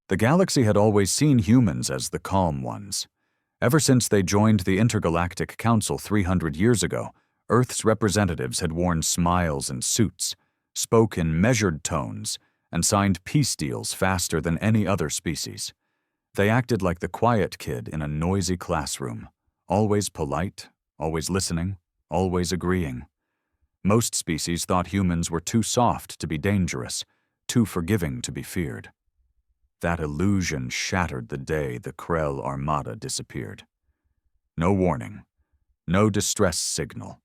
The galaxy had always seen humans as the calm ones. Ever since they joined the Intergalactic Council 300 years ago, Earth's representatives had worn smiles and suits, spoke in measured tones, and signed peace deals faster than any other species. They acted like the quiet kid in a noisy classroom, always polite, always listening, always agreeing. Most species thought humans were too soft to be dangerous, too forgiving to be feared. That illusion shattered the day the Krell armada disappeared. No warning, no distress signal.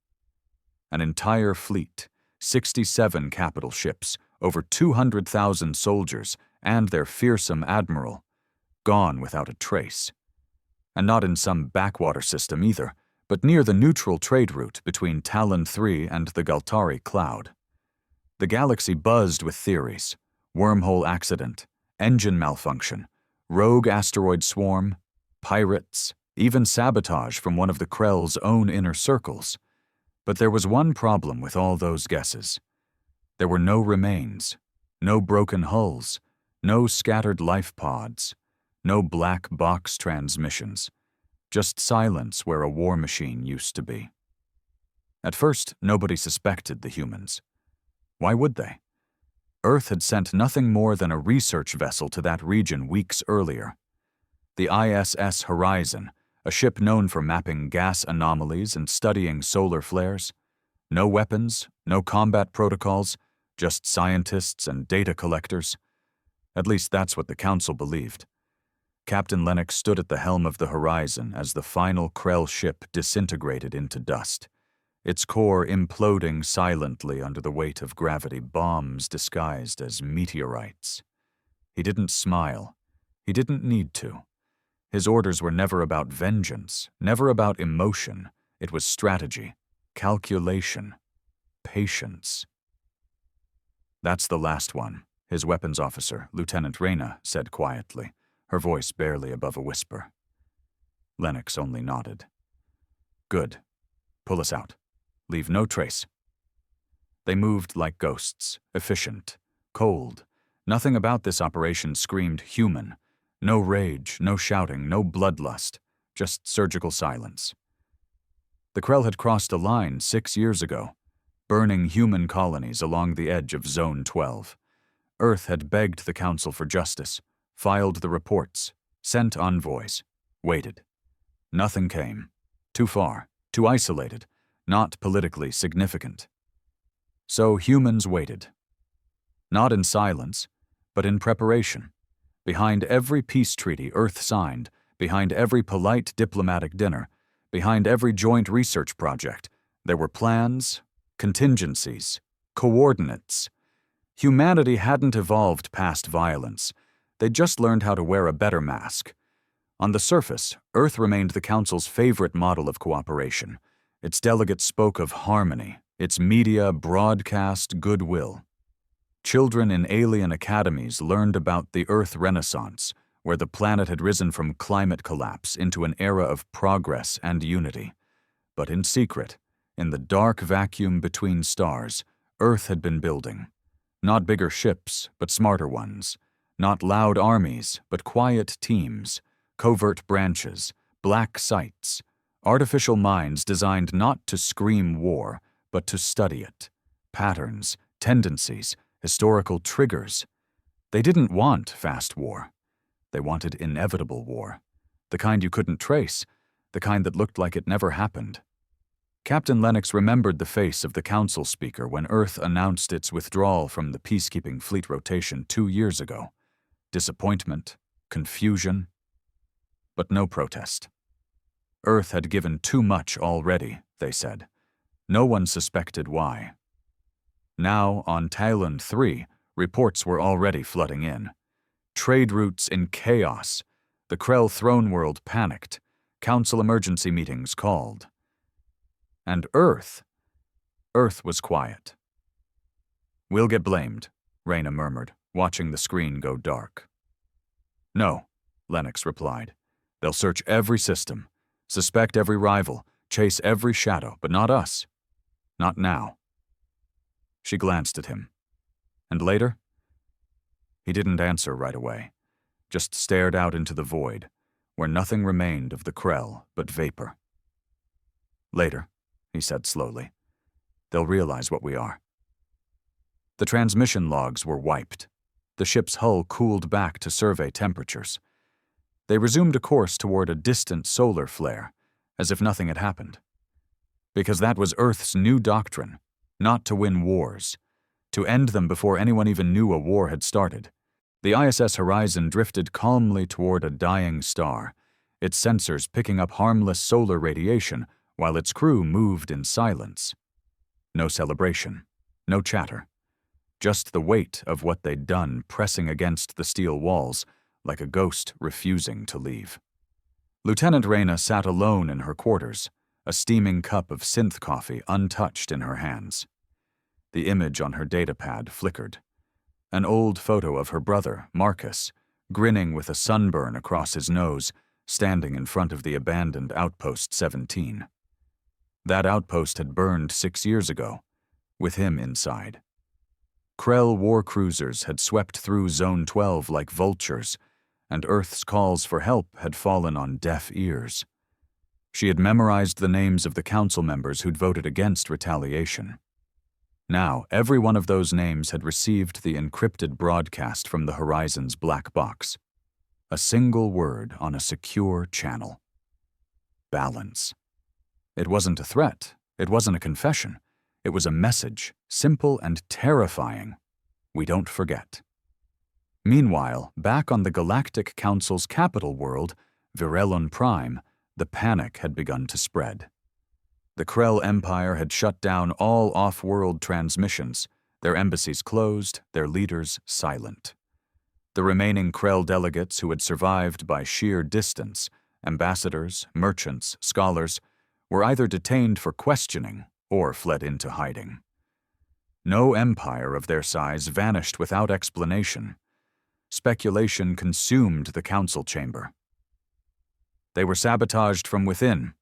An entire fleet, 67 capital ships, over 200,000 soldiers, and their fearsome admiral, gone without a trace. And not in some backwater system either, but near the neutral trade route between Talon 3 and the Galtari Cloud. The galaxy buzzed with theories: wormhole accident, engine malfunction, rogue asteroid swarm, pirates, even sabotage from one of the Krell's own inner circles. But there was one problem with all those guesses. There were no remains, no broken hulls, no scattered life pods, no black box transmissions, just silence where a war machine used to be. At first, nobody suspected the humans. Why would they? Earth had sent nothing more than a research vessel to that region weeks earlier. The ISS Horizon, a ship known for mapping gas anomalies and studying solar flares. No weapons, no combat protocols, just scientists and data collectors. At least that's what the Council believed. Captain Lennox stood at the helm of the Horizon as the final Krell ship disintegrated into dust, its core imploding silently under the weight of gravity bombs disguised as meteorites. He didn't smile. He didn't need to. His orders were never about vengeance, never about emotion. It was strategy, calculation, patience. "That's the last one," his weapons officer, Lieutenant Reyna, said quietly, her voice barely above a whisper. Lennox only nodded. "Good. Pull us out. Leave no trace." They moved like ghosts, efficient, cold. Nothing about this operation screamed human. No rage, no shouting, no bloodlust, just surgical silence. The Krell had crossed a line 6 years ago, burning human colonies along the edge of Zone 12. Earth had begged the Council for justice, filed the reports, sent envoys, waited. Nothing came. Too far, too isolated, not politically significant. So humans waited. Not in silence, but in preparation. Behind every peace treaty Earth signed, behind every polite diplomatic dinner, behind every joint research project, there were plans, contingencies, coordinates. Humanity hadn't evolved past violence. They'd just learned how to wear a better mask. On the surface, Earth remained the Council's favorite model of cooperation. Its delegates spoke of harmony, its media broadcast goodwill. Children in alien academies learned about the Earth Renaissance, where the planet had risen from climate collapse into an era of progress and unity. But in secret, in the dark vacuum between stars, Earth had been building. Not bigger ships, but smarter ones. Not loud armies, but quiet teams, covert branches, black sites, artificial minds designed not to scream war, but to study it. Patterns, tendencies, historical triggers. They didn't want fast war. They wanted inevitable war. The kind you couldn't trace, the kind that looked like it never happened. Captain Lennox remembered the face of the Council speaker when Earth announced its withdrawal from the peacekeeping fleet rotation 2 years ago. Disappointment, confusion, but no protest. Earth had given too much already, they said. No one suspected why. Now, on Talon 3, reports were already flooding in. Trade routes in chaos. The Krell throne world panicked. Council emergency meetings called. And Earth was quiet. "We'll get blamed," Reyna murmured, watching the screen go dark. "No," Lennox replied. "They'll search every system, suspect every rival, chase every shadow, but not us. Not now." She glanced at him. "And later?" He didn't answer right away. just stared out into the void, where nothing remained of the Krell but vapor. "Later," he said slowly, "they'll realize what we are." The transmission logs were wiped. The ship's hull cooled back to survey temperatures. They resumed a course toward a distant solar flare, as if nothing had happened. Because that was Earth's new doctrine, not to win wars, to end them before anyone even knew a war had started. The ISS Horizon drifted calmly toward a dying star, its sensors picking up harmless solar radiation while its crew moved in silence. No celebration, no chatter, just the weight of what they'd done pressing against the steel walls like a ghost refusing to leave. Lieutenant Reyna sat alone in her quarters, a steaming cup of synth coffee untouched in her hands. The image on her datapad flickered. An old photo of her brother, Marcus, grinning with a sunburn across his nose, standing in front of the abandoned Outpost 17. That outpost had burned 6 years ago, with him inside. Krell war cruisers had swept through Zone 12 like vultures, and Earth's calls for help had fallen on deaf ears. She had memorized the names of the council members who'd voted against retaliation. Now, every one of those names had received the encrypted broadcast from the Horizon's black box. A single word on a secure channel. Balance. It wasn't a threat. It wasn't a confession. It was a message, simple and terrifying. We don't forget. Meanwhile, back on the Galactic Council's capital world, Virelon Prime, the panic had begun to spread. The Krell Empire had shut down all off-world transmissions, their embassies closed, their leaders silent. The remaining Krell delegates who had survived by sheer distance, ambassadors, merchants, scholars, were either detained for questioning or fled into hiding. No empire of their size vanished without explanation. Speculation consumed the council chamber. "They were sabotaged from within,"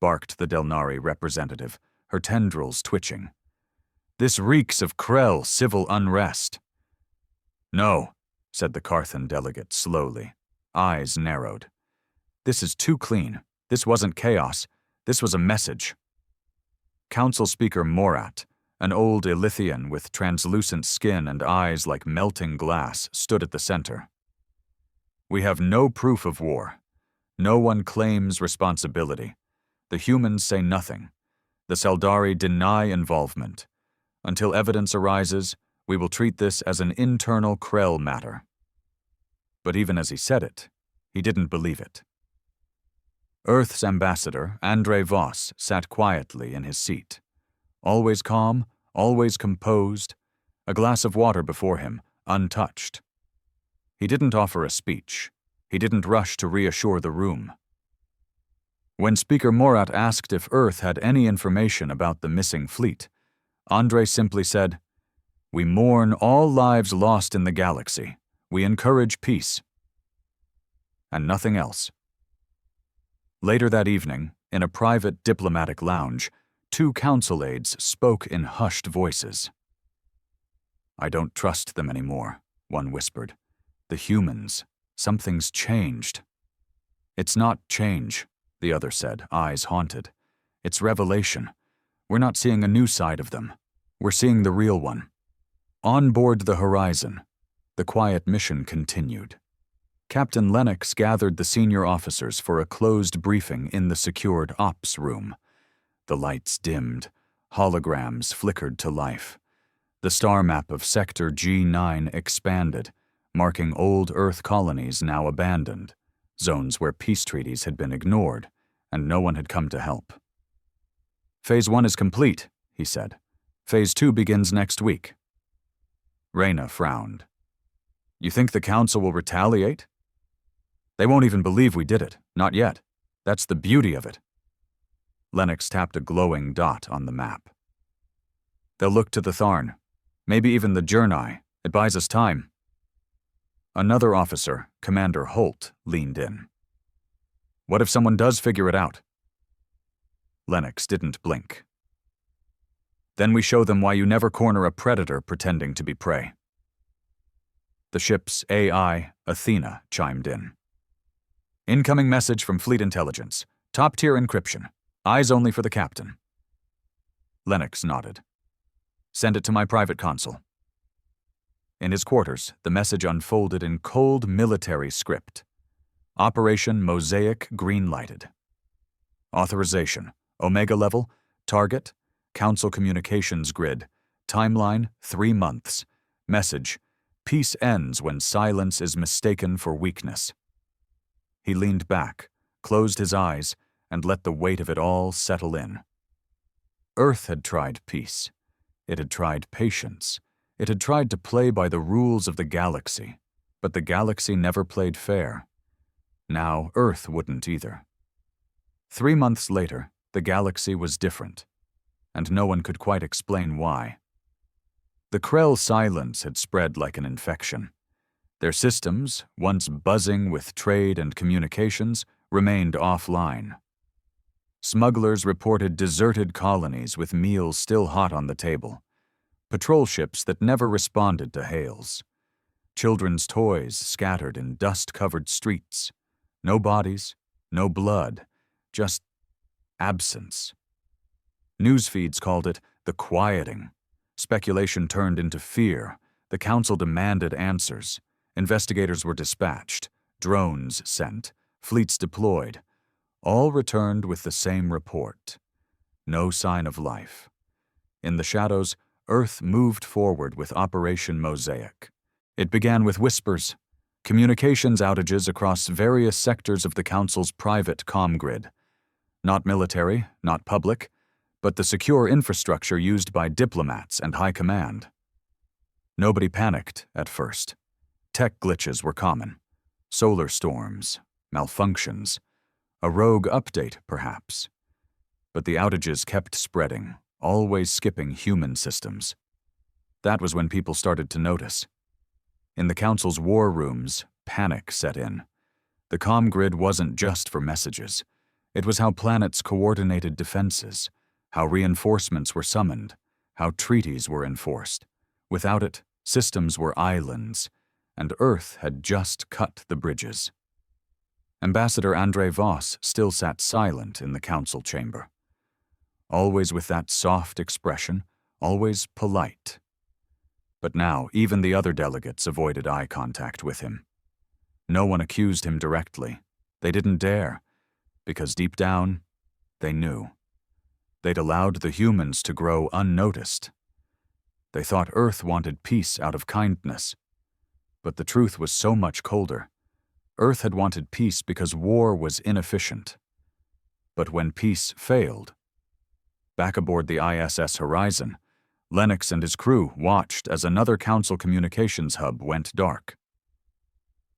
barked the Delnari representative, her tendrils twitching. "This reeks of Krell civil unrest." "No," said the Carthan delegate slowly, eyes narrowed. "This is too clean. This wasn't chaos. This was a message." Council Speaker Morat, an old Ilithian with translucent skin and eyes like melting glass, stood at the center. "We have no proof of war. No one claims responsibility. The humans say nothing. The Seldari deny involvement. Until evidence arises, we will treat this as an internal Krell matter." But even as he said it, he didn't believe it. Earth's ambassador, Andre Voss, sat quietly in his seat. Always calm, always composed, a glass of water before him, untouched. He didn't offer a speech. He didn't rush to reassure the room. When Speaker Morat asked if Earth had any information about the missing fleet, Andre simply said, "We mourn all lives lost in the galaxy. We encourage peace." And nothing else. Later that evening, in a private diplomatic lounge, 2 council aides spoke in hushed voices. "I don't trust them anymore," one whispered. "The humans. Something's changed." "It's not change," the other said, eyes haunted. "It's revelation. We're not seeing a new side of them. We're seeing the real one." On board the Horizon, the quiet mission continued. Captain Lennox gathered the senior officers for a closed briefing in the secured ops room. The lights dimmed. Holograms flickered to life. The star map of Sector G9 expanded, marking old Earth colonies now abandoned, zones where peace treaties had been ignored, and no one had come to help. "Phase 1 is complete," he said. "Phase 2 begins next week." Reyna frowned. "You think the Council will retaliate?" "They won't even believe we did it. Not yet. That's the beauty of it." Lennox tapped a glowing dot on the map. "They'll look to the Tharn. Maybe even the Jernai. It buys us time." Another officer, Commander Holt, leaned in. "What if someone does figure it out?" Lennox didn't blink. "Then we show them why you never corner a predator pretending to be prey." The ship's AI, Athena, chimed in. Incoming message from Fleet Intelligence. Top-tier encryption. Eyes only for the captain. Lennox nodded. Send it to my private console. In his quarters, the message unfolded in cold military script. Operation Mosaic green-lighted. Authorization. Omega level. Target. Council communications grid. Timeline, 3 months. Message. Peace ends when silence is mistaken for weakness. He leaned back, closed his eyes, and let the weight of it all settle in. Earth had tried peace. It had tried patience. It had tried to play by the rules of the galaxy, but the galaxy never played fair. Now Earth wouldn't either. 3 months later, the galaxy was different, and no one could quite explain why. The Krell silence had spread like an infection. Their systems, once buzzing with trade and communications, remained offline. Smugglers reported deserted colonies with meals still hot on the table. Patrol ships that never responded to hails. Children's toys scattered in dust-covered streets. No bodies, no blood, just absence. News feeds called it the quieting. Speculation turned into fear. The council demanded answers. Investigators were dispatched, drones sent, fleets deployed. All returned with the same report. No sign of life. In the shadows, Earth moved forward with Operation Mosaic. It began with whispers, communications outages across various sectors of the Council's private comm grid. Not military, not public, but the secure infrastructure used by diplomats and high command. Nobody panicked at first. Tech glitches were common. Solar storms, malfunctions, a rogue update, perhaps. But the outages kept spreading, always skipping human systems. That was when people started to notice. In the Council's war rooms, panic set in. The comm grid wasn't just for messages. It was how planets coordinated defenses, how reinforcements were summoned, how treaties were enforced. Without it, systems were islands, and Earth had just cut the bridges. Ambassador Andre Voss still sat silent in the council chamber. Always with that soft expression, always polite. But now even the other delegates avoided eye contact with him. No one accused him directly. They didn't dare, because deep down, they knew. They'd allowed the humans to grow unnoticed. They thought Earth wanted peace out of kindness. But the truth was so much colder. Earth had wanted peace because war was inefficient. But when peace failed, back aboard the ISS Horizon, Lennox and his crew watched as another Council communications hub went dark.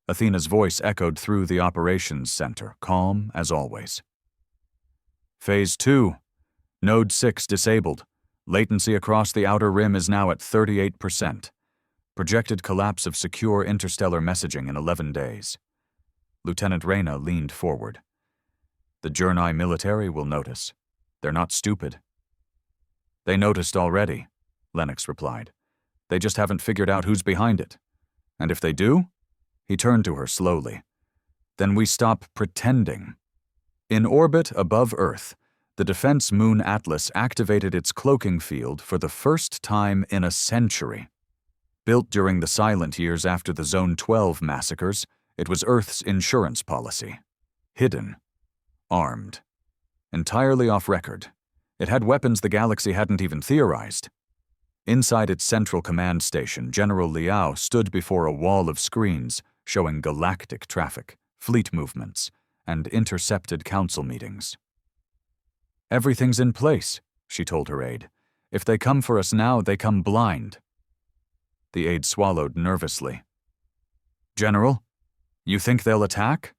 Athena's voice echoed through the operations center, calm as always. Phase 2. Node 6 disabled. Latency across the outer rim is now at 38%. Projected collapse of secure interstellar messaging in 11 days. Lieutenant Reyna leaned forward. The Journey military will notice. They're not stupid. They noticed already, Lennox replied. They just haven't figured out who's behind it. And if they do? He turned to her slowly. Then we stop pretending. In orbit above Earth, the Defense Moon Atlas activated its cloaking field for the first time in a century. Built during the silent years after the Zone 12 massacres, it was Earth's insurance policy. Hidden. Armed. Entirely off record. It had weapons the galaxy hadn't even theorized. Inside its central command station, General Liao stood before a wall of screens showing galactic traffic, fleet movements, and intercepted council meetings. Everything's in place, she told her aide. If they come for us now, they come blind. The aide swallowed nervously. General, you think they'll attack?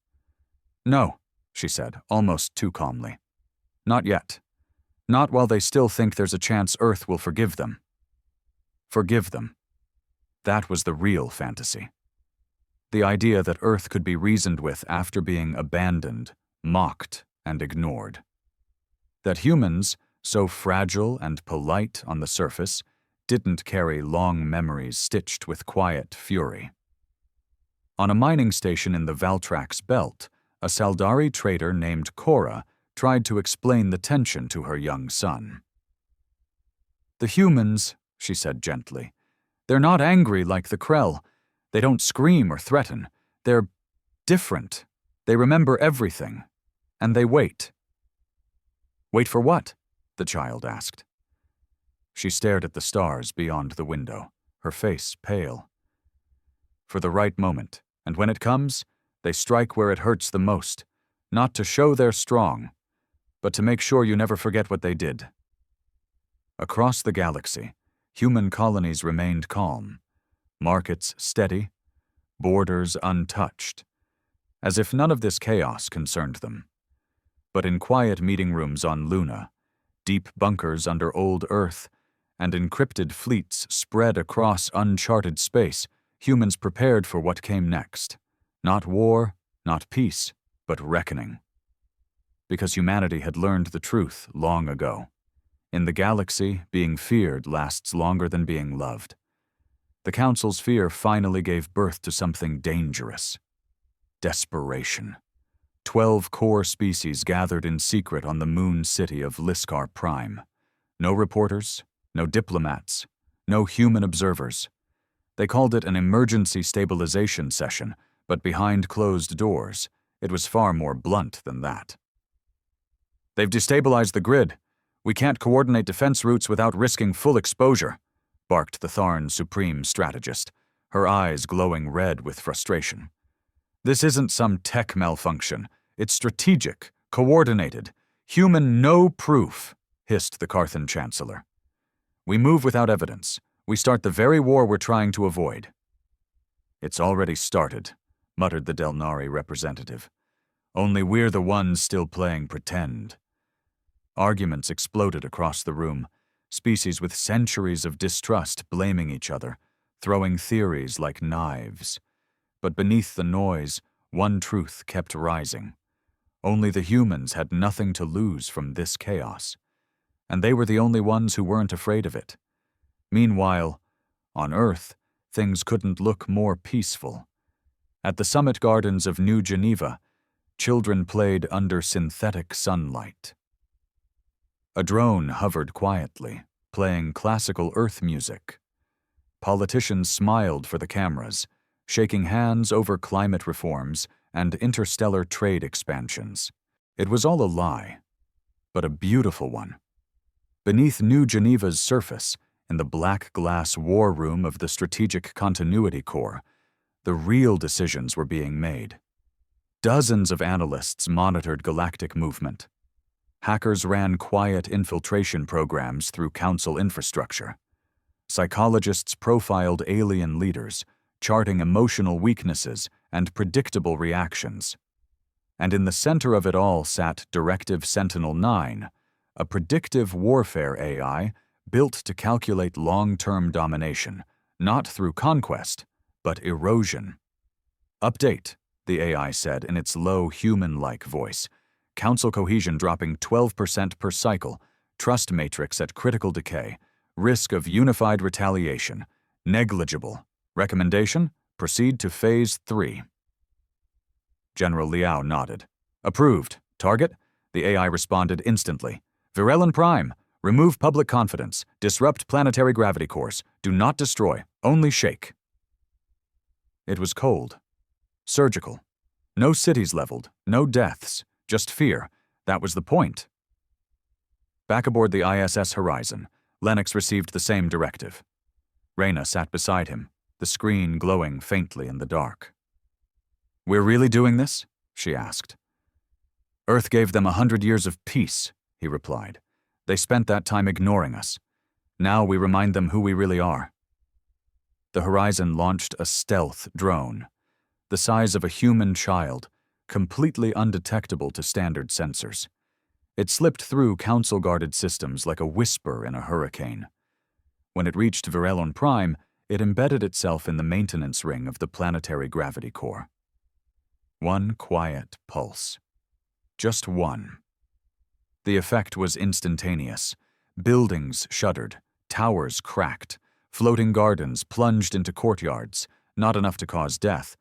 No, she said, almost too calmly. Not yet. Not while they still think there's a chance Earth will forgive them. Forgive them. That was the real fantasy. The idea that Earth could be reasoned with after being abandoned, mocked, and ignored. That humans, so fragile and polite on the surface, didn't carry long memories stitched with quiet fury. On a mining station in the Valtrax Belt, a Saldari trader named Cora tried to explain the tension to her young son. "The humans," she said gently, "they're not angry like the Krell. They don't scream or threaten. They're different. They remember everything. And they wait." "Wait for what?" the child asked. She stared at the stars beyond the window, her face pale. "For the right moment, and when it comes, they strike where it hurts the most, not to show they're strong, but to make sure you never forget what they did." Across the galaxy, human colonies remained calm, markets steady, borders untouched, as if none of this chaos concerned them. But in quiet meeting rooms on Luna, deep bunkers under old Earth, and encrypted fleets spread across uncharted space, humans prepared for what came next. Not war, not peace, but reckoning. Because humanity had learned the truth long ago. In the galaxy, being feared lasts longer than being loved. The Council's fear finally gave birth to something dangerous. Desperation. 12 core species gathered in secret on the moon city of Liskar Prime. No reporters, no diplomats, no human observers. They called it an emergency stabilization session, but behind closed doors, it was far more blunt than that. "They've destabilized the grid. We can't coordinate defense routes without risking full exposure," barked the Tharn Supreme Strategist, her eyes glowing red with frustration. "This isn't some tech malfunction. It's strategic, coordinated, human no proof," hissed the Carthan Chancellor. "We move without evidence. We start the very war we're trying to avoid." "It's already started," muttered the Delnari representative. "Only we're the ones still playing pretend." Arguments exploded across the room, species with centuries of distrust blaming each other, throwing theories like knives. But beneath the noise, one truth kept rising. Only the humans had nothing to lose from this chaos. And they were the only ones who weren't afraid of it. Meanwhile, on Earth, things couldn't look more peaceful. At the summit gardens of New Geneva, children played under synthetic sunlight. A drone hovered quietly, playing classical Earth music. Politicians smiled for the cameras, shaking hands over climate reforms and interstellar trade expansions. It was all a lie, but a beautiful one. Beneath New Geneva's surface, in the black glass war room of the Strategic Continuity Corps, the real decisions were being made. Dozens of analysts monitored galactic movement. Hackers ran quiet infiltration programs through Council infrastructure. Psychologists profiled alien leaders, charting emotional weaknesses and predictable reactions. And in the center of it all sat Directive Sentinel-9, a predictive warfare AI built to calculate long-term domination, not through conquest, but erosion. "Update," the AI said in its low, human-like voice. "Council cohesion dropping 12% per cycle, trust matrix at critical decay, risk of unified retaliation, negligible. Recommendation? Proceed to Phase 3. General Liao nodded. "Approved. Target?" The AI responded instantly. "Virelon Prime. Remove public confidence. Disrupt planetary gravity cores. Do not destroy. Only shake." It was cold. Surgical. No cities leveled. No deaths. Just fear. That was the point. Back aboard the ISS Horizon, Lennox received the same directive. Reyna sat beside him, the screen glowing faintly in the dark. "We're really doing this?" she asked. "Earth gave them 100 years of peace," he replied. "They spent that time ignoring us. Now we remind them who we really are." The Horizon launched a stealth drone, the size of a human child, completely undetectable to standard sensors. It slipped through Council-guarded systems like a whisper in a hurricane. When it reached Virelon Prime, it embedded itself in the maintenance ring of the planetary gravity core. One quiet pulse. Just one. The effect was instantaneous. Buildings shuddered, towers cracked, floating gardens plunged into courtyards, not enough to cause death,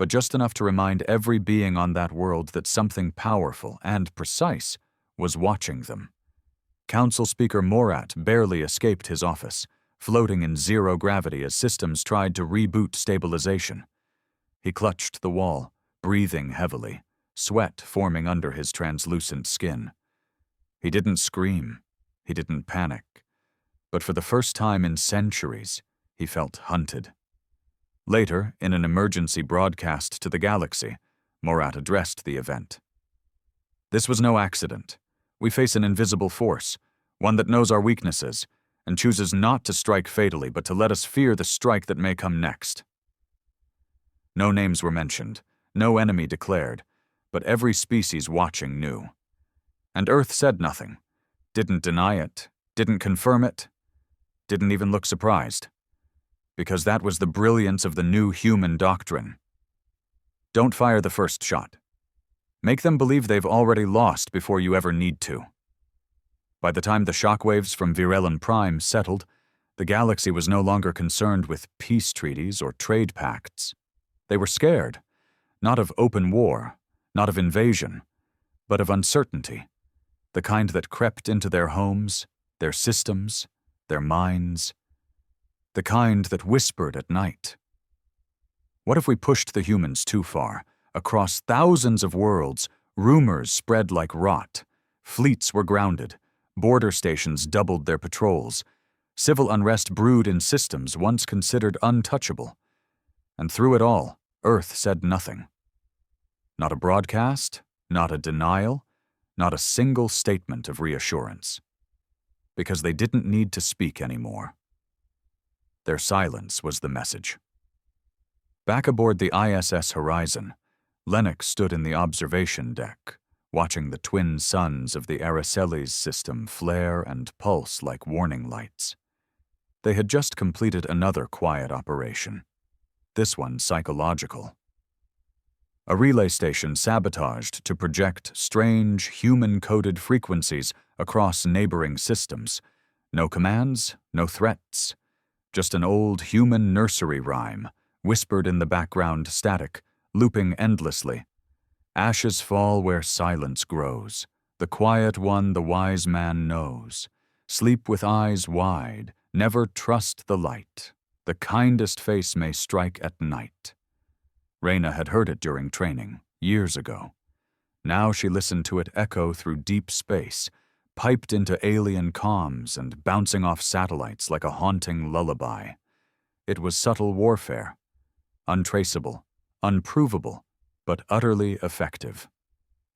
but just enough to remind every being on that world that something powerful and precise was watching them. Council Speaker Morat barely escaped his office, floating in zero gravity as systems tried to reboot stabilization. He clutched the wall, breathing heavily, sweat forming under his translucent skin. He didn't scream, he didn't panic, but for the first time in centuries, he felt hunted. Later, in an emergency broadcast to the galaxy, Morat addressed the event. This was no accident. We face an invisible force, one that knows our weaknesses, and chooses not to strike fatally, but to let us fear the strike that may come next. No names were mentioned, no enemy declared, but every species watching knew. And Earth said nothing, didn't deny it, didn't confirm it, didn't even look surprised. Because that was the brilliance of the new human doctrine. Don't fire the first shot. Make them believe they've already lost before you ever need to. By the time the shockwaves from Virelin Prime settled, the galaxy was no longer concerned with peace treaties or trade pacts. They were scared, not of open war, not of invasion, but of uncertainty, the kind that crept into their homes, their systems, their minds, the kind that whispered at night. What if we pushed the humans too far? Across thousands of worlds, rumors spread like rot. Fleets were grounded. Border stations doubled their patrols. Civil unrest brewed in systems once considered untouchable. And through it all, Earth said nothing. Not a broadcast, not a denial, not a single statement of reassurance. Because they didn't need to speak anymore. Their silence was the message. Back aboard the ISS Horizon, Lennox stood in the observation deck, watching the twin suns of the Araceli's system flare and pulse like warning lights. They had just completed another quiet operation, this one psychological. A relay station sabotaged to project strange, human-coded frequencies across neighboring systems. No commands, no threats. Just an old human nursery rhyme, whispered in the background static, looping endlessly. Ashes fall where silence grows. The quiet one the wise man knows. Sleep with eyes wide, never trust the light. The kindest face may strike at night. Reyna had heard it during training, years ago. Now she listened to it echo through deep space, piped into alien comms and bouncing off satellites like a haunting lullaby. It was subtle warfare, untraceable, unprovable, but utterly effective.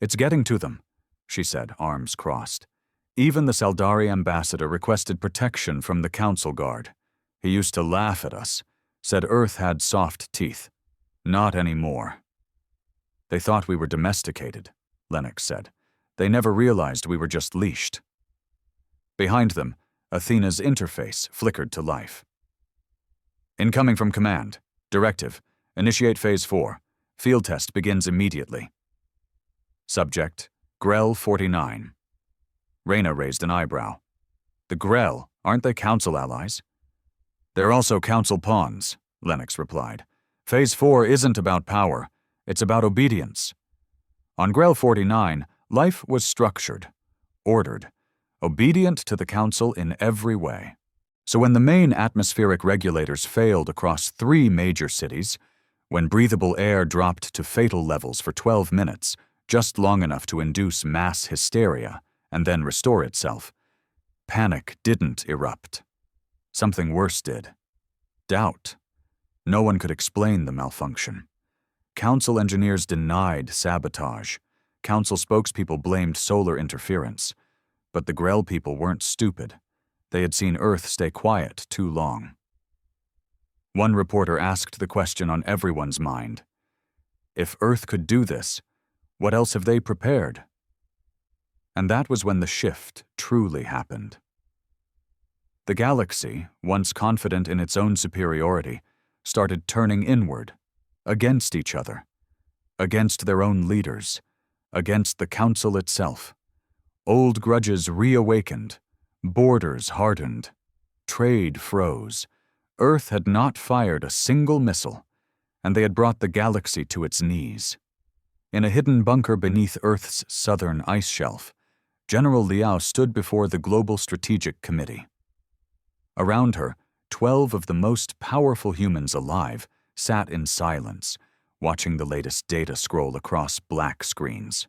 "It's getting to them," she said, arms crossed. Even the Saldari ambassador requested protection from the council guard. He used to laugh at us, said Earth had soft teeth. Not anymore. "They thought we were domesticated," Lennox said. "They never realized we were just leashed." Behind them, Athena's interface flickered to life. "Incoming from command. Directive. Initiate Phase 4. Field test begins immediately." Subject, Grell 49. Reyna raised an eyebrow. "The Grell, aren't they council allies?" "They're also council pawns," Lennox replied. "Phase 4 isn't about power. It's about obedience." On Grell 49, life was structured, ordered, obedient to the council in every way. So when the main atmospheric regulators failed across 3 major cities, when breathable air dropped to fatal levels for 12 minutes, just long enough to induce mass hysteria and then restore itself, panic didn't erupt. Something worse did. Doubt. No one could explain the malfunction. Council engineers denied sabotage. Council spokespeople blamed solar interference. But the Grell people weren't stupid. They had seen Earth stay quiet too long. One reporter asked the question on everyone's mind. If Earth could do this, what else have they prepared? And that was when the shift truly happened. The galaxy, once confident in its own superiority, started turning inward, against each other, against their own leaders, against the council itself. Old grudges reawakened, borders hardened, trade froze. Earth had not fired a single missile, and they had brought the galaxy to its knees. In a hidden bunker beneath Earth's southern ice shelf, General Liao stood before the Global Strategic Committee. Around her, 12 of the most powerful humans alive sat in silence, watching the latest data scroll across black screens.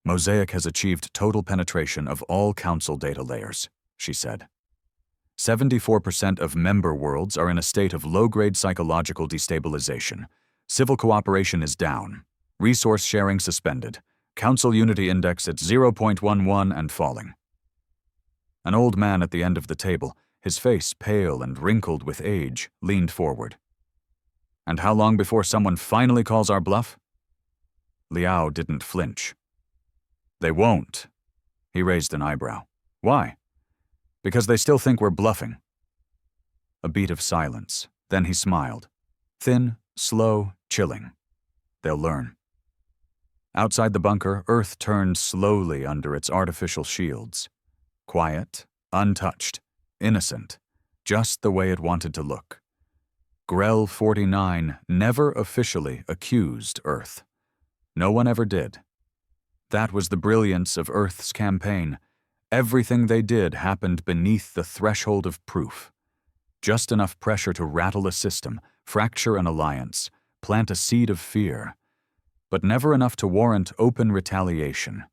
Mosaic has achieved total penetration of all Council data layers, she said. 74% of member worlds are in a state of low-grade psychological destabilization. Civil cooperation is down. Resource sharing suspended. Council Unity Index at 0.11 and falling. An old man at the end of the table, his face pale and wrinkled with age, leaned forward. And how long before someone finally calls our bluff? Liao didn't flinch. They won't. He raised an eyebrow. Why? Because they still think we're bluffing. A beat of silence. Then he smiled. Thin, slow, chilling. They'll learn. Outside the bunker, Earth turned slowly under its artificial shields. Quiet, untouched, innocent, just the way it wanted to look. Grell 49 never officially accused Earth. No one ever did. That was the brilliance of Earth's campaign. Everything they did happened beneath the threshold of proof. Just enough pressure to rattle a system, fracture an alliance, plant a seed of fear, but never enough to warrant open retaliation.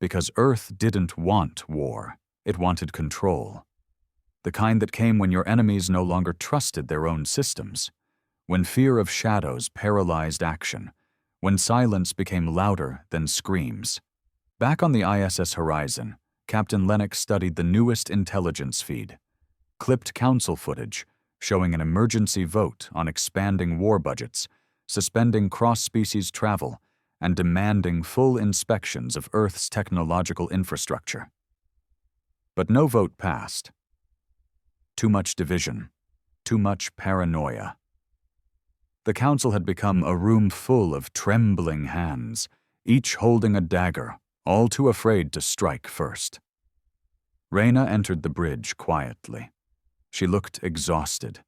Because Earth didn't want war, it wanted control. The kind that came when your enemies no longer trusted their own systems, when fear of shadows paralyzed action, when silence became louder than screams. Back on the ISS horizon, Captain Lennox studied the newest intelligence feed, clipped council footage showing an emergency vote on expanding war budgets, suspending cross-species travel, and demanding full inspections of Earth's technological infrastructure. But no vote passed. Too much division, too much paranoia. The council had become a room full of trembling hands, each holding a dagger, all too afraid to strike first. Reyna entered the bridge quietly. She looked exhausted.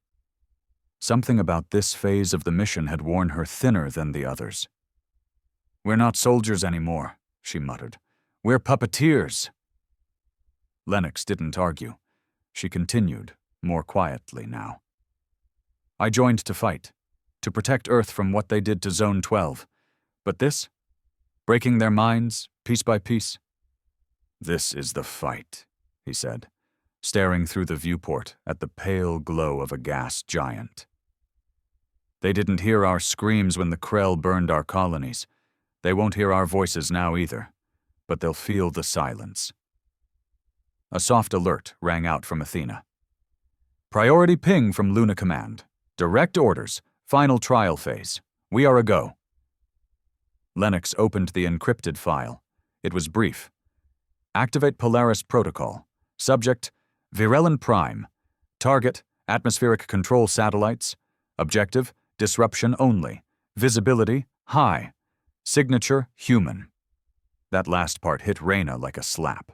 Something about this phase of the mission had worn her thinner than the others. "We're not soldiers anymore," she muttered. "We're puppeteers." Lennox didn't argue. She continued, more quietly now. "I joined to fight, to protect Earth from what they did to Zone 12. But this? Breaking their minds, piece by piece? This is the fight," he said, staring through the viewport at the pale glow of a gas giant. "They didn't hear our screams when the Krell burned our colonies. They won't hear our voices now either, but they'll feel the silence." A soft alert rang out from Athena. "Priority ping from Luna Command. Direct orders. Final trial phase. We are a go." Lennox opened the encrypted file. It was brief. "Activate Polaris protocol. Subject, Virelon Prime. Target, atmospheric control satellites. Objective, disruption only. Visibility, high. Signature, human." That last part hit Reyna like a slap.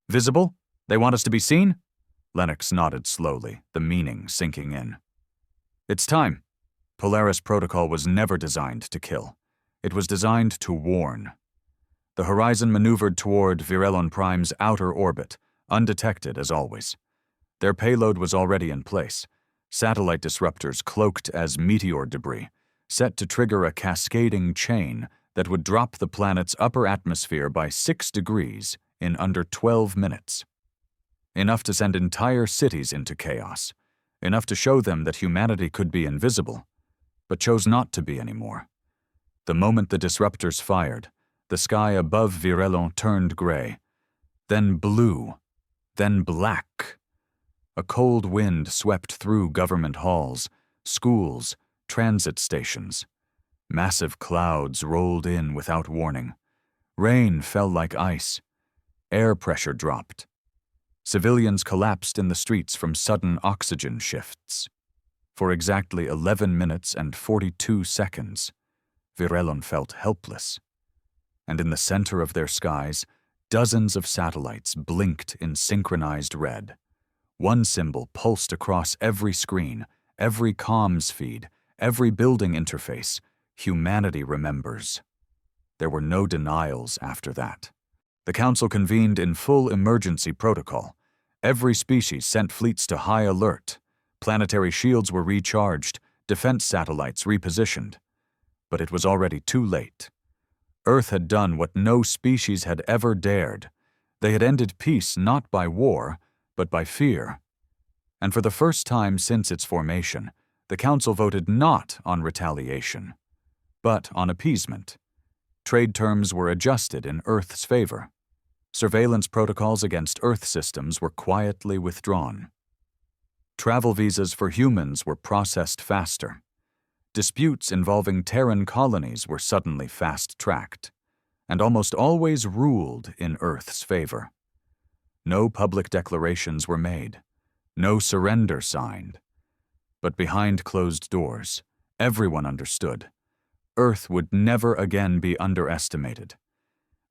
"Visible? They want us to be seen?" Lennox nodded slowly, the meaning sinking in. "It's time." Polaris protocol was never designed to kill. It was designed to warn. The horizon maneuvered toward Virelon Prime's outer orbit, undetected as always. Their payload was already in place. Satellite disruptors cloaked as meteor debris, set to trigger a cascading chain that would drop the planet's upper atmosphere by 6 degrees in under 12 minutes. Enough to send entire cities into chaos. Enough to show them that humanity could be invisible, but chose not to be anymore. The moment the disruptors fired, the sky above Virelon turned gray, then blue, then black. A cold wind swept through government halls, schools, transit stations. Massive clouds rolled in without warning. Rain fell like ice. Air pressure dropped. Civilians collapsed in the streets from sudden oxygen shifts. For exactly 11 minutes and 42 seconds, Virelon felt helpless. And in the center of their skies, dozens of satellites blinked in synchronized red. One symbol pulsed across every screen, every comms feed, every building interface, humanity remembers. There were no denials after that. The Council convened in full emergency protocol. Every species sent fleets to high alert. Planetary shields were recharged, defense satellites repositioned. But it was already too late. Earth had done what no species had ever dared. They had ended peace not by war, but by fear. And for the first time since its formation, the Council voted not on retaliation, but on appeasement. Trade terms were adjusted in Earth's favor. Surveillance protocols against Earth systems were quietly withdrawn. Travel visas for humans were processed faster. Disputes involving Terran colonies were suddenly fast-tracked, and almost always ruled in Earth's favor. No public declarations were made, no surrender signed. But behind closed doors, everyone understood. Earth would never again be underestimated.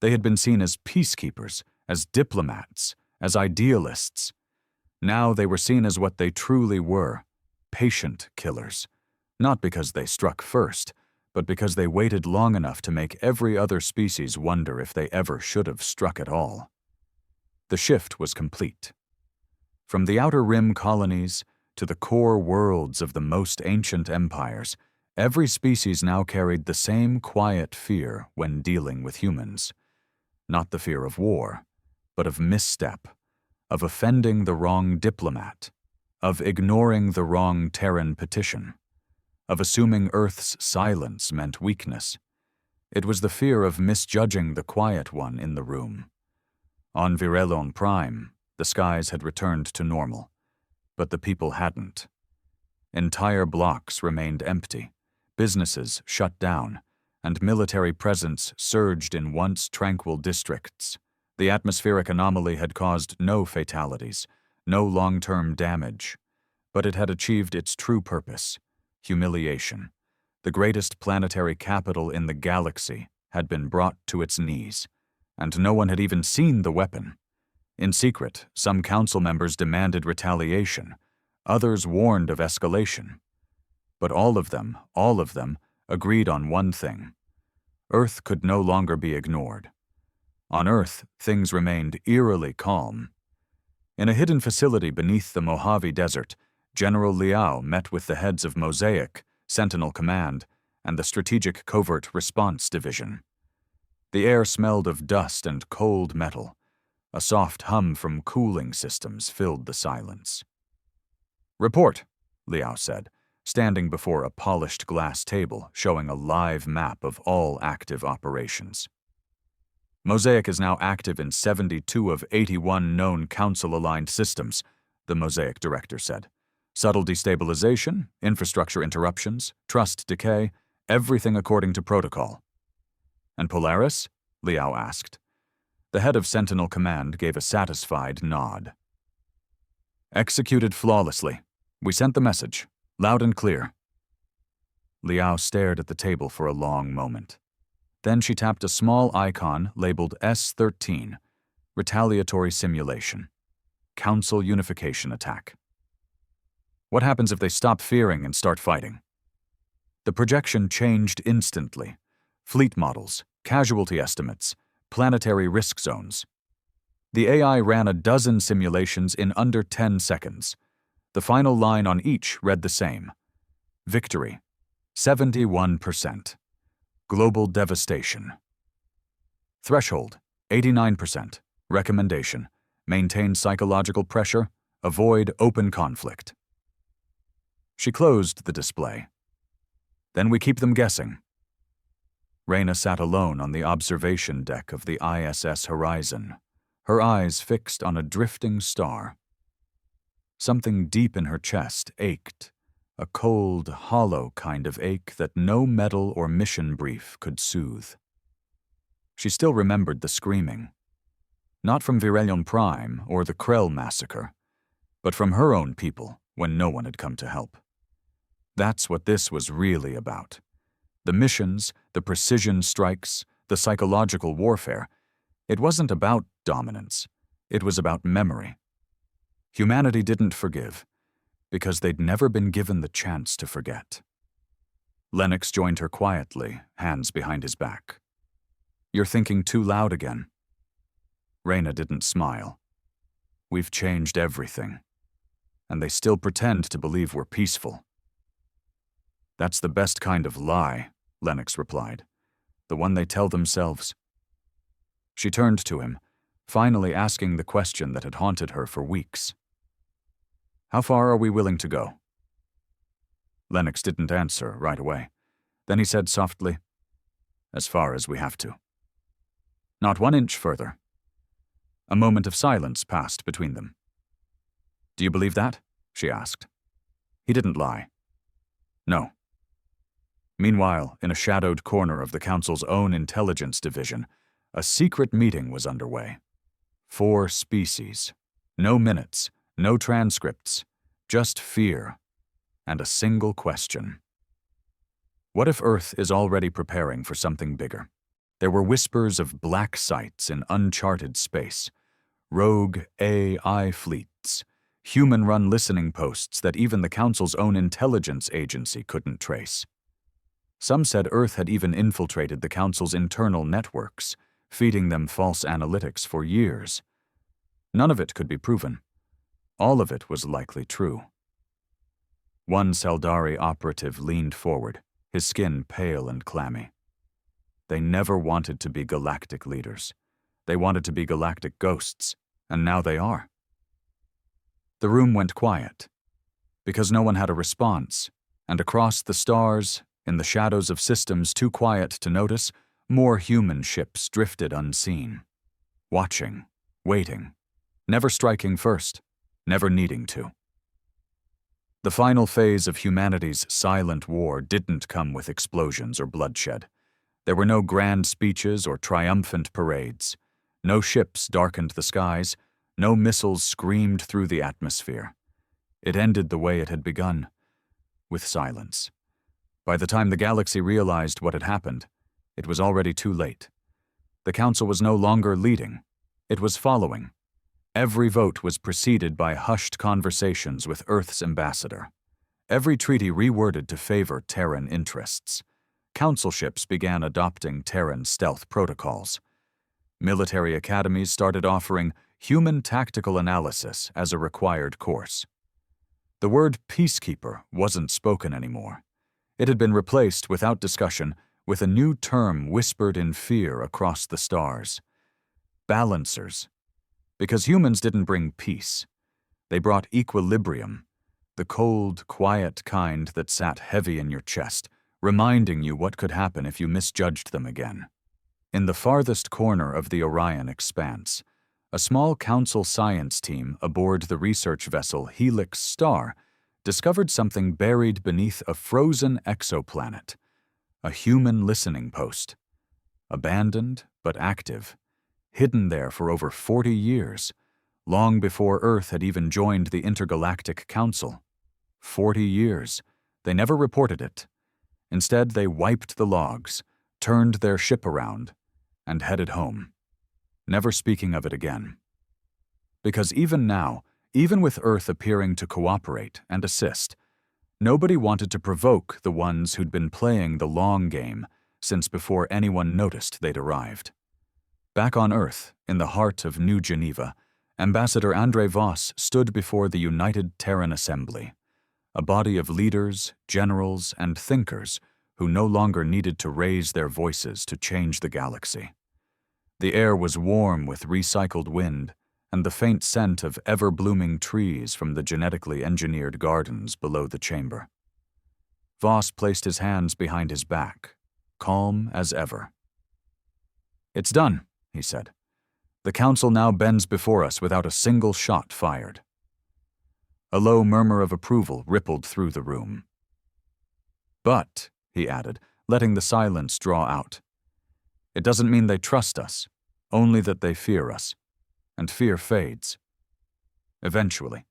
They had been seen as peacekeepers, as diplomats, as idealists. Now they were seen as what they truly were, patient killers. Not because they struck first, but because they waited long enough to make every other species wonder if they ever should have struck at all. The shift was complete. From the outer rim colonies to the core worlds of the most ancient empires, every species now carried the same quiet fear when dealing with humans. Not the fear of war, but of misstep, of offending the wrong diplomat, of ignoring the wrong Terran petition, of assuming Earth's silence meant weakness. It was the fear of misjudging the quiet one in the room. On Virelon Prime, the skies had returned to normal, but the people hadn't. Entire blocks remained empty, businesses shut down, and military presence surged in once tranquil districts. The atmospheric anomaly had caused no fatalities, no long-term damage, but it had achieved its true purpose: humiliation. The greatest planetary capital in the galaxy had been brought to its knees, and no one had even seen the weapon. In secret, some council members demanded retaliation, others warned of escalation. But all of them, agreed on one thing: Earth could no longer be ignored. On Earth, things remained eerily calm. In a hidden facility beneath the Mojave Desert, General Liao met with the heads of Mosaic, Sentinel Command, and the Strategic Covert Response Division. The air smelled of dust and cold metal. A soft hum from cooling systems filled the silence. "Report," Liao said, standing before a polished glass table showing a live map of all active operations. "Mosaic is now active in 72 of 81 known Council-aligned systems," the Mosaic director said. "Subtle destabilization, infrastructure interruptions, trust decay, everything according to protocol." "And Polaris?" Liao asked. The head of Sentinel Command gave a satisfied nod. "Executed flawlessly. We sent the message, loud and clear." Liao stared at the table for a long moment. Then she tapped a small icon labeled S13, Retaliatory Simulation, Council Unification Attack. "What happens if they stop fearing and start fighting?" The projection changed instantly. Fleet models, casualty estimates, planetary risk zones. The AI ran a dozen simulations in under 10 seconds. The final line on each read the same: Victory, 71%. Global devastation. Threshold, 89%. Recommendation, maintain psychological pressure, avoid open conflict. She closed the display. "Then we keep them guessing." Reyna sat alone on the observation deck of the ISS Horizon, her eyes fixed on a drifting star. Something deep in her chest ached, a cold, hollow kind of ache that no medal or mission brief could soothe. She still remembered the screaming. Not from Virelion Prime or the Krell massacre, but from her own people when no one had come to help. That's what this was really about. The missions, the precision strikes, the psychological warfare. It wasn't about dominance. It was about memory. Humanity didn't forgive, because they'd never been given the chance to forget. Lennox joined her quietly, hands behind his back. "You're thinking too loud again." Reyna didn't smile. "We've changed everything, and they still pretend to believe we're peaceful." "That's the best kind of lie," Lennox replied. "The one they tell themselves." She turned to him, finally asking the question that had haunted her for weeks. "How far are we willing to go?" Lennox didn't answer right away. Then he said softly, "As far as we have to." "Not 1 inch further." A moment of silence passed between them. "Do you believe that?" she asked. He didn't lie. "No." Meanwhile, in a shadowed corner of the Council's own intelligence division, a secret meeting was underway. 4 species. No minutes, no transcripts, just fear, and a single question. What if Earth is already preparing for something bigger? There were whispers of black sites in uncharted space, rogue AI fleets, human-run listening posts that even the Council's own intelligence agency couldn't trace. Some said Earth had even infiltrated the Council's internal networks, feeding them false analytics for years. None of it could be proven. All of it was likely true. One Seldari operative leaned forward, his skin pale and clammy. They never wanted to be galactic leaders. They wanted to be galactic ghosts, and now they are. The room went quiet, because no one had a response, and across the stars, in the shadows of systems too quiet to notice, more human ships drifted unseen, watching, waiting, never striking first, never needing to. The final phase of humanity's silent war didn't come with explosions or bloodshed. There were no grand speeches or triumphant parades. No ships darkened the skies. No missiles screamed through the atmosphere. It ended the way it had begun, with silence. By the time the galaxy realized what had happened, it was already too late. The Council was no longer leading. It was following. Every vote was preceded by hushed conversations with Earth's ambassador. Every treaty reworded to favor Terran interests. Council ships began adopting Terran stealth protocols. Military academies started offering human tactical analysis as a required course. The word peacekeeper wasn't spoken anymore. It had been replaced, without discussion, with a new term whispered in fear across the stars. Balancers. Because humans didn't bring peace. They brought equilibrium, the cold, quiet kind that sat heavy in your chest, reminding you what could happen if you misjudged them again. In the farthest corner of the Orion expanse, a small Council science team aboard the research vessel Helix Star discovered something buried beneath a frozen exoplanet, a human listening post. Abandoned but active, hidden there for over 40 years, long before Earth had even joined the Intergalactic Council. 40 years. They never reported it. Instead, they wiped the logs, turned their ship around, and headed home, never speaking of it again. Because even now, even with Earth appearing to cooperate and assist, nobody wanted to provoke the ones who'd been playing the long game since before anyone noticed they'd arrived. Back on Earth, in the heart of New Geneva, Ambassador Andre Voss stood before the United Terran Assembly, a body of leaders, generals, and thinkers who no longer needed to raise their voices to change the galaxy. The air was warm with recycled wind and the faint scent of ever-blooming trees from the genetically engineered gardens below the chamber. Voss placed his hands behind his back, calm as ever. "It's done," he said. "The Council now bends before us without a single shot fired." A low murmur of approval rippled through the room. "But," he added, letting the silence draw out, "it doesn't mean they trust us, only that they fear us. And fear fades. Eventually."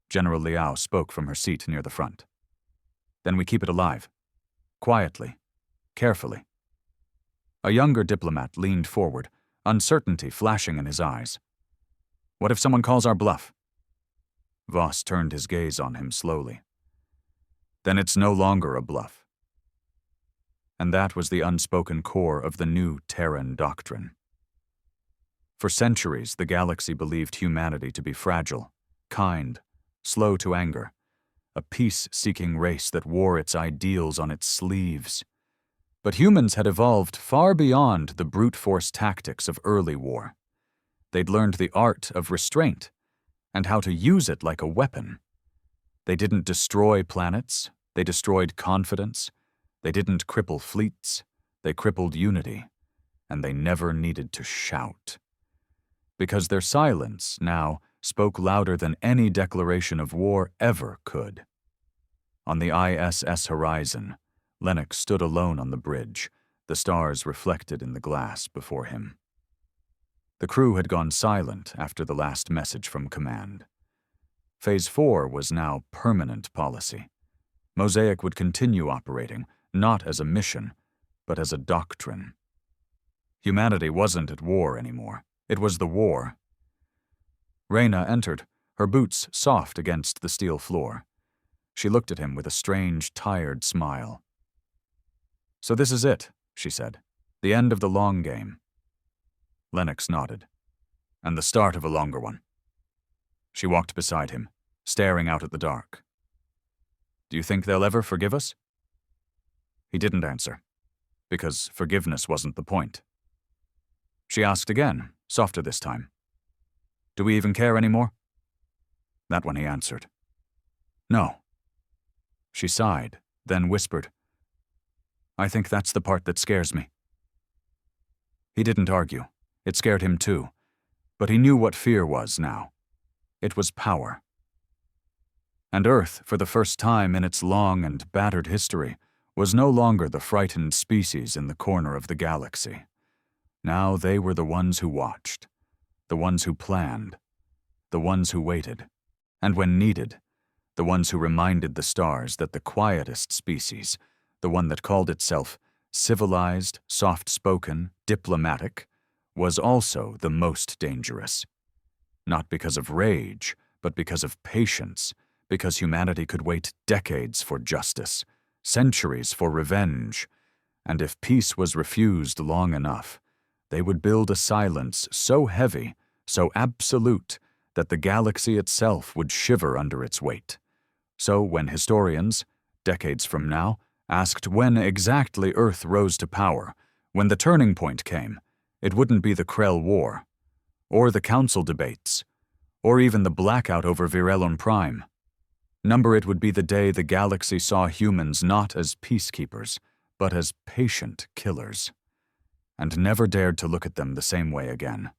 General Liao spoke from her seat near the front. "Then we keep it alive. Quietly. Carefully." A younger diplomat leaned forward, uncertainty flashing in his eyes. "What if someone calls our bluff?" Voss turned his gaze on him slowly. "Then it's no longer a bluff. and that was the unspoken core of the new Terran doctrine. For centuries, the galaxy believed humanity to be fragile, kind, slow to anger, a peace-seeking race that wore its ideals on its sleeves. But humans had evolved far beyond the brute force tactics of early war. They'd learned the art of restraint and how to use it like a weapon. They didn't destroy planets, they destroyed confidence. They didn't cripple fleets, they crippled unity, and they never needed to shout. Because their silence now spoke louder than any declaration of war ever could. On the ISS horizon, Lennox stood alone on the bridge, the stars reflected in the glass before him. The crew had gone silent after the last message from command. Phase 4 was now permanent policy. Mosaic would continue operating, not as a mission, but as a doctrine. Humanity wasn't at war anymore. It was the war. Reyna entered, her boots soft against the steel floor. She looked at him with a strange, tired smile. "So this is it," she said. "The end of the long game." Lennox nodded. "And the start of a longer one." She walked beside him, staring out at the dark. "Do you think they'll ever forgive us?" He didn't answer, because forgiveness wasn't the point. She asked again, softer this time. "Do we even care anymore?" That one he answered. "No." She sighed, then whispered, "I think that's the part that scares me." He didn't argue. It scared him too, but he knew what fear was now. It was power. And Earth, for the first time in its long and battered history, was no longer the frightened species in the corner of the galaxy. Now they were the ones who watched, the ones who planned, the ones who waited, and when needed, the ones who reminded the stars that the quietest species, the one that called itself civilized, soft-spoken, diplomatic, was also the most dangerous. Not because of rage, but because of patience, because humanity could wait decades for justice, centuries for revenge, and if peace was refused long enough, they would build a silence so heavy, so absolute, that the galaxy itself would shiver under its weight. So when historians, decades from now, asked when exactly Earth rose to power, when the turning point came, it wouldn't be the Krell War, or the Council debates, or even the blackout over Virellum Prime. Number it would be the day the galaxy saw humans not as peacekeepers, but as patient killers, and never dared to look at them the same way again.